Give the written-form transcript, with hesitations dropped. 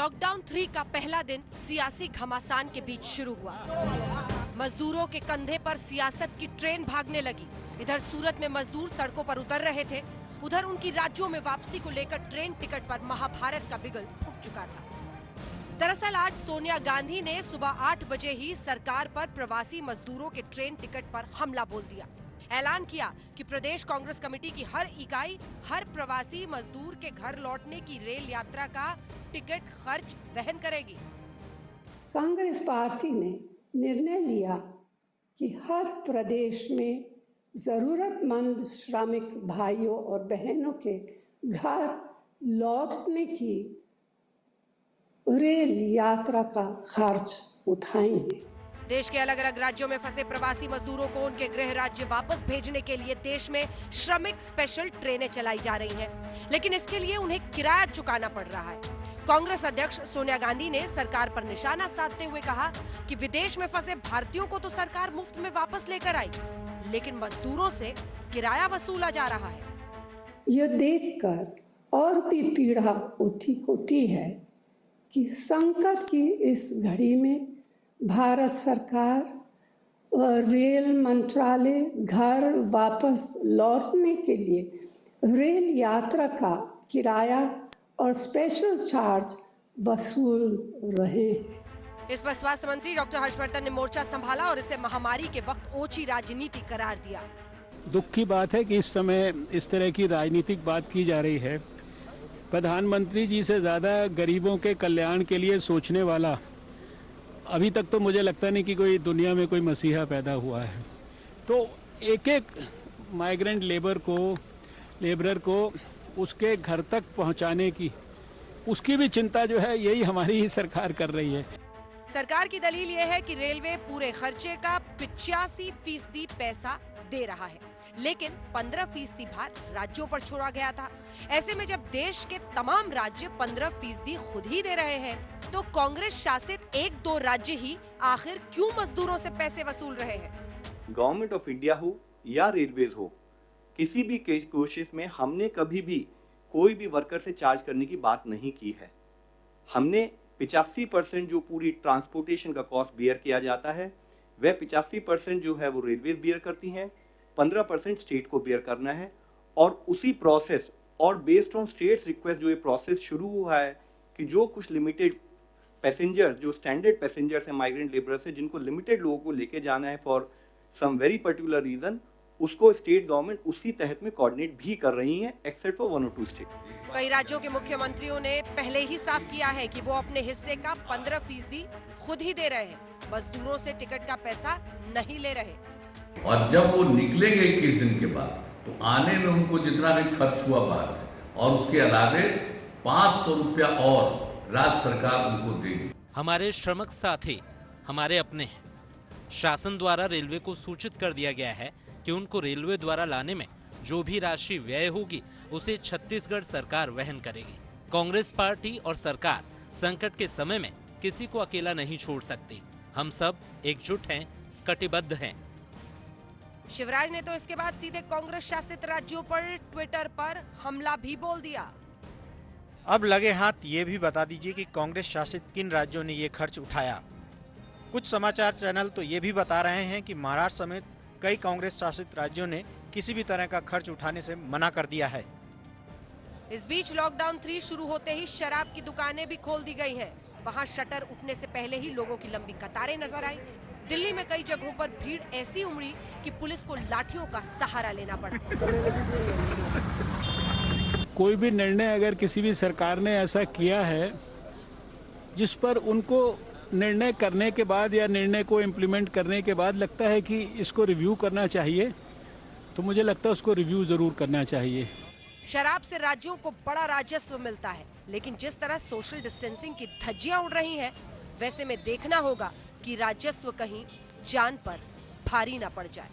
Lockdown 3 का पहला दिन सियासी घमासान के बीच शुरू हुआ। मजदूरों के कंधे पर सियासत की ट्रेन भागने लगी। इधर सूरत में मजदूर सड़कों पर उतर रहे थे, उधर उनकी राज्यों में वापसी को लेकर ट्रेन टिकट पर महाभारत का बिगुल फूंक चुका था। दरअसल आज सोनिया गांधी ने सुबह 8 बजे ही सरकार पर प्रवासी मजदूरों के ट्रेन टिकट पर हमला बोल दिया। ऐलान किया कि प्रदेश कांग्रेस कमेटी की हर इकाई हर प्रवासी मजदूर के घर लौटने की रेल यात्रा का टिकट खर्च वहन करेगी। कांग्रेस पार्टी ने निर्णय लिया कि हर प्रदेश में जरूरतमंद श्रमिक भाइयों और बहनों के घर लौटने की रेल यात्रा का खर्च उठाएंगे। देश के अलग अलग राज्यों में फंसे प्रवासी मजदूरों को उनके गृह राज्य वापस भेजने के लिए देश में श्रमिक स्पेशल ट्रेनें चलाई जा रही हैं, लेकिन इसके लिए उन्हें किराया चुकाना पड़ रहा है। कांग्रेस अध्यक्ष सोनिया गांधी ने सरकार पर निशाना साधते हुए कहा कि विदेश में फंसे भारतीयों को तो सरकार मुफ्त में वापस लेकर आई, लेकिन मजदूरों से किराया वसूला जा रहा है। यह देखकर और भी पीड़ा होती है कि संकट की इस घड़ी में भारत सरकार और रेल मंत्रालय घर वापस लौटने के लिए रेल यात्रा का किराया और स्पेशल चार्ज वसूल रहे हैं। इस पर स्वास्थ्य मंत्री डॉक्टर हर्षवर्धन ने मोर्चा संभाला और इसे महामारी के वक्त ओछी राजनीति करार दिया। दुख की बात है कि इस समय इस तरह की राजनीतिक बात की जा रही है। प्रधानमंत्री जी से ज़्यादा गरीबों के कल्याण के लिए सोचने वाला अभी तक तो मुझे लगता नहीं कि कोई दुनिया में कोई मसीहा पैदा हुआ है। तो एक एक माइग्रेंट लेबरर को उसके घर तक पहुंचाने की उसकी भी चिंता जो है यही हमारी ही सरकार कर रही है। सरकार की दलील यह है कि रेलवे पूरे खर्चे का 85% पैसा दे रहा है, लेकिन 15% भार राज्यों पर छोड़ा गया था। ऐसे में जब देश के तमाम राज्य 15% खुद ही दे रहे हैं, तो कांग्रेस शासित 1-2 राज्य ही आखिर क्यों मजदूरों से पैसे वसूल रहे हैं? गवर्नमेंट ऑफ इंडिया हो या रेलवेज हो, किसी भी कोशिश में हमने कभी भी कोई भी वर्कर से चार्ज करने की बात नहीं की है। हमने 85% जो पूरी ट्रांसपोर्टेशन का कॉस्ट बियर किया जाता है, वह 85% जो है वो रेलवेज बियर करती हैं, 15% स्टेट को बियर करना है। और उसी प्रोसेस और बेस्ड ऑन स्टेट्स रिक्वेस्ट जो ये प्रोसेस शुरू हुआ है कि जो कुछ लिमिटेड पैसेंजर जो स्टैंडर्ड पैसेंजर्स हैं, माइग्रेंट लेबरर्स हैं, जिनको लिमिटेड लोगों को लेके जाना है for some very particular reason, उसको स्टेट गवर्नमेंट उसी तहत में कोऑर्डिनेट भी कर रही है, एक्सेप्ट फॉर 1 और 2 स्टेट। कई राज्यों के मुख्यमंत्रियों ने पहले ही साफ किया है कि वो अपने हिस्से का 15% खुद ही दे रहे हैं, मजदूरों से टिकट का पैसा नहीं ले रहे। और जब वो निकलेंगे 21 दिन के बाद, तो आने में उनको जितना भी खर्च हुआ बाहर से और उसके अलावे 500 रुपया और राज्य सरकार उनको देगी। हमारे श्रमिक साथी हमारे अपने हैं। शासन द्वारा रेलवे को सूचित कर दिया गया है कि उनको रेलवे द्वारा लाने में जो भी राशि व्यय होगी उसे छत्तीसगढ़ सरकार वहन करेगी। कांग्रेस पार्टी और सरकार संकट के समय में किसी को अकेला नहीं छोड़ सकती। हम सब एकजुट हैं, कटिबद्ध हैं। शिवराज ने तो इसके बाद सीधे कांग्रेस शासित राज्यों पर ट्विटर पर हमला भी बोल दिया। अब लगे हाथ ये भी बता दीजिए कि कांग्रेस शासित किन राज्यों ने ये खर्च उठाया। कुछ समाचार चैनल तो ये भी बता रहे हैं कि महाराष्ट्र समेत कई कांग्रेस शासित राज्यों ने किसी भी तरह का खर्च उठाने से मना कर दिया है। इस बीच लॉकडाउन 3 शुरू होते ही शराब की दुकानें भी खोल दी गई हैं। वहां शटर उठने से पहले ही लोगों की लंबी कतारें नजर आई। दिल्ली में कई जगहों पर भीड़ ऐसी उमड़ी कि पुलिस को लाठियों का सहारा लेना पड़ा। कोई भी निर्णय अगर किसी भी सरकार ने ऐसा किया है जिस पर उनको निर्णय करने के बाद या निर्णय को इम्प्लीमेंट करने के बाद लगता है कि इसको रिव्यू करना चाहिए, तो मुझे लगता है उसको रिव्यू जरूर करना चाहिए। शराब से राज्यों को बड़ा राजस्व मिलता है, लेकिन जिस तरह सोशल डिस्टेंसिंग की धज्जियां उड़ रही हैं, वैसे में देखना होगा कि राजस्व कहीं जान पर भारी ना पड़ जाए।